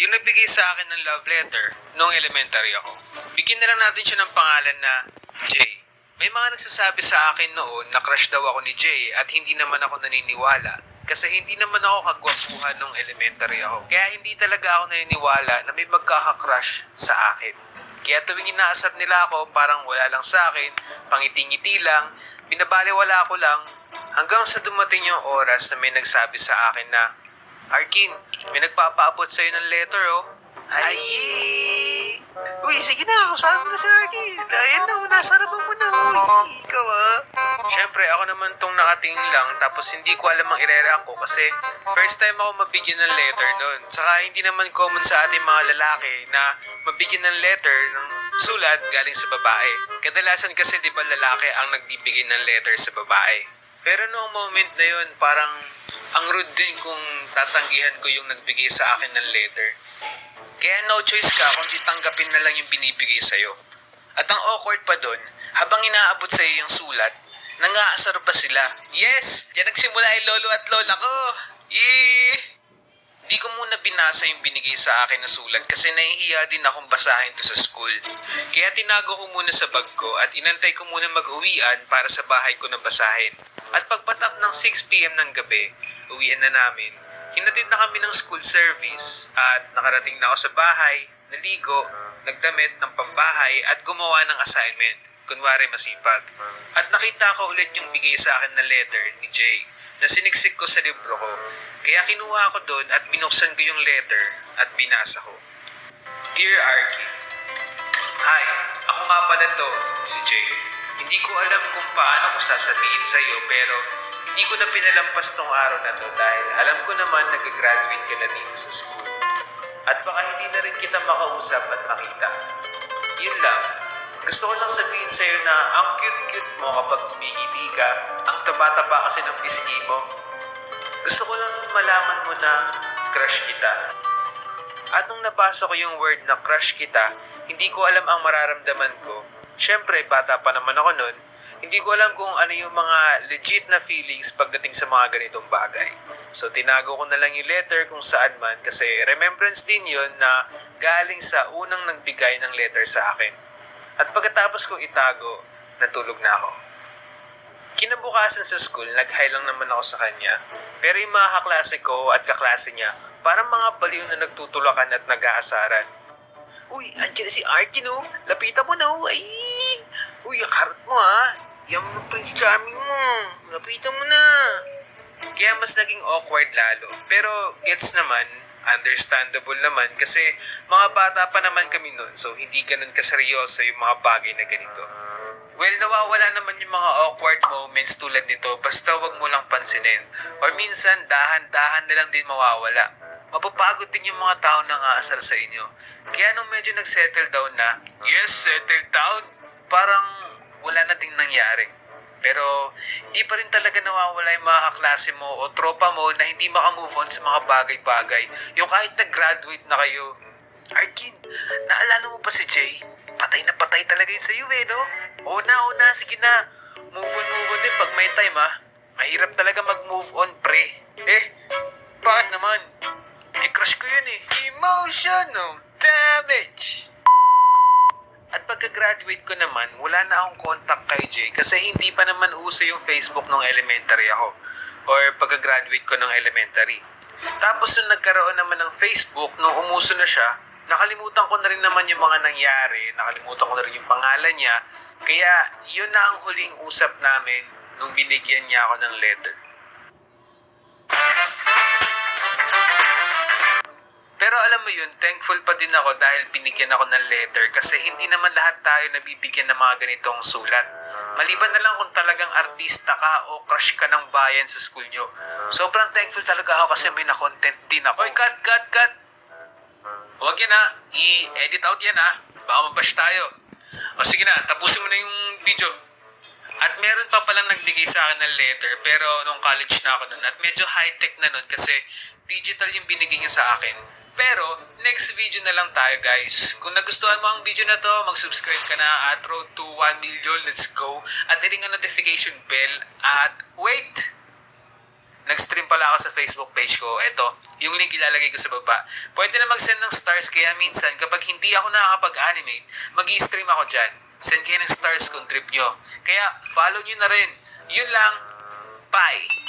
yung nagbigay sa akin ng love letter noong elementary ako. Bigyan na lang natin siya ng pangalan na Jay. May mga nagsasabi sa akin noon na crush daw ako ni Jay at hindi naman ako naniniwala kasi hindi naman ako kagwapuhan nung elementary ako. Kaya hindi talaga ako naniniwala na may magkaka-crush sa akin. Kaya tuwing inaasar nila ako, parang wala lang sa akin, pangiti-ngiti lang, binabaliwala ko lang, hanggang sa dumating yung oras na may nagsabi sa akin na, Arkin, may nagpapaabot sa'yo ng letter oh. Ay! Uy, sige na, kausapin mo na si Arkin. Ayan na, nasarapan mo na. Uy, ikaw ah. Siyempre, ako naman tong nakatingin lang, tapos hindi ko alam ang ire-react ko kasi first time ako mabigyan ng letter noon. Saka hindi naman common sa ating mga lalaki na mabigyan ng letter ng sulat galing sa babae. Kadalasan kasi di ba lalaki ang nagbibigay ng letter sa babae. Pero noong moment na yun, parang ang rude din kung tatanggihan ko yung nagbigay sa akin ng letter. Kaya no choice ka kundi tanggapin na lang yung binibigay sa'yo. At ang awkward pa doon, habang inaabot sa'yo yung sulat, nangaasar pa sila. Yes! Diyan nagsimula yung lolo at lola ko! Yee! Di ko muna binasa yung binigay sa akin na sulat kasi nahihiya din akong basahin to sa school. Kaya tinago ko muna sa bag ko at inantay ko muna mag-uwian para sa bahay ko na basahin. At pagpatak ng 6 p.m. ng gabi, uwian na namin. Hinatid na kami ng school service at nakarating na ako sa bahay, naligo, nagdamit ng pambahay at gumawa ng assignment. Kunwari masipag. At nakita ko ulit yung bigay sa akin na letter ni Jay na siniksik ko sa libro ko. Kaya kinuha ko doon at binuksan ko yung letter at binasa ko. Dear Arkin, Hi, ako nga pala to, si Jay. Hindi ko alam kung paano ko sasabihin sa'yo pero hindi ko na pinalampas tong araw na to dahil alam ko naman nag-graduate ka na dito sa school. At baka hindi na rin kita makausap at makita. Yun lang. Gusto ko lang sabihin sa'yo na ang cute-cute mo kapag tumingiti ka. Ang taba-taba kasi ng pisngi mo. Gusto ko lang malaman mo na crush kita. At nung nabasa ko yung word na crush kita, hindi ko alam ang mararamdaman ko. Siyempre, bata pa naman ako nun. Hindi ko alam kung ano yung mga legit na feelings pagdating sa mga ganitong bagay. So, tinago ko na lang yung letter kung saan man kasi remembrance din yun na galing sa unang nagbigay ng letter sa akin. At pagkatapos kong itago, natulog na ako. Kinabukasan sa school, nag-hi lang naman ako sa kanya. Pero yung mga kaklase ko at kaklase niya, parang mga baliw na nagtutulakan at nag-aasaran. Uy, andyan na si Arkin oh. Lapitan mo na oh. Ay! Uy, ang harot mo ha. Yung Prince Charming mo. Lapitan mo na. Kaya mas naging awkward lalo. Pero gets naman, understandable naman kasi mga bata pa naman kami nun so hindi ganun kaseryoso yung mga bagay na ganito. Well, nawawala naman yung mga awkward moments tulad nito basta wag mo lang pansinin. Or minsan, dahan-dahan na lang din mawawala. Mapapagod din yung mga tao na aasar sa inyo. Kaya nung medyo nag-settle down na, yes, settle down, parang wala na din nangyari. Pero hindi pa rin talaga nawawala yung mga kaklase mo o tropa mo na hindi makamove on sa mga bagay-bagay. Yung kahit nag-graduate na kayo. Arkin, naalala mo pa si Jay? Patay na patay talaga yun sa'yo eh, no? Oo na, sige na. Move on din pag may time ha. Mahirap talaga mag-move on, pre. Bakit naman? Crush ko yun eh. Emotional damage. At pagka-graduate ko naman, wala na akong contact kay Jay kasi hindi pa naman uso yung Facebook nung elementary ako or pagka-graduate ko ng elementary. Tapos nung nagkaroon naman ng Facebook, nung umuso na siya, nakalimutan ko na rin naman yung mga nangyari, nakalimutan ko na rin yung pangalan niya, kaya yun na ang huling usap namin nung binigyan niya ako ng letter. Pero alam mo yun, thankful pa din ako dahil binigyan ako ng letter kasi hindi naman lahat tayo nabibigyan ng mga ganitong sulat. Maliban na lang kung talagang artista ka o crush ka ng bayan sa school nyo. Sobrang thankful talaga ako kasi may na-content din ako. Oy, cut! Huwag yan ha, i-edit out yan ha, baka mabash tayo. O sige na, tapusin mo na yung video. At meron pa palang nagbigay sa akin ng letter pero nung college na ako nun at medyo high-tech na nun kasi digital yung binigay niya sa akin. Pero, next video na lang tayo guys. Kung nagustuhan mo ang video na to, mag-subscribe ka na at road to 1 million. Let's go. At i-ring ang notification bell. At wait! Nag-stream din pala ako sa Facebook page ko. Ito, yung link ilalagay ko sa baba. Pwede na mag-send ng stars kaya minsan kapag hindi ako nakakapag-animate, mag-i-stream ako dyan. Send kayo ng stars kung trip nyo. Kaya follow nyo na rin. Yun lang. Bye!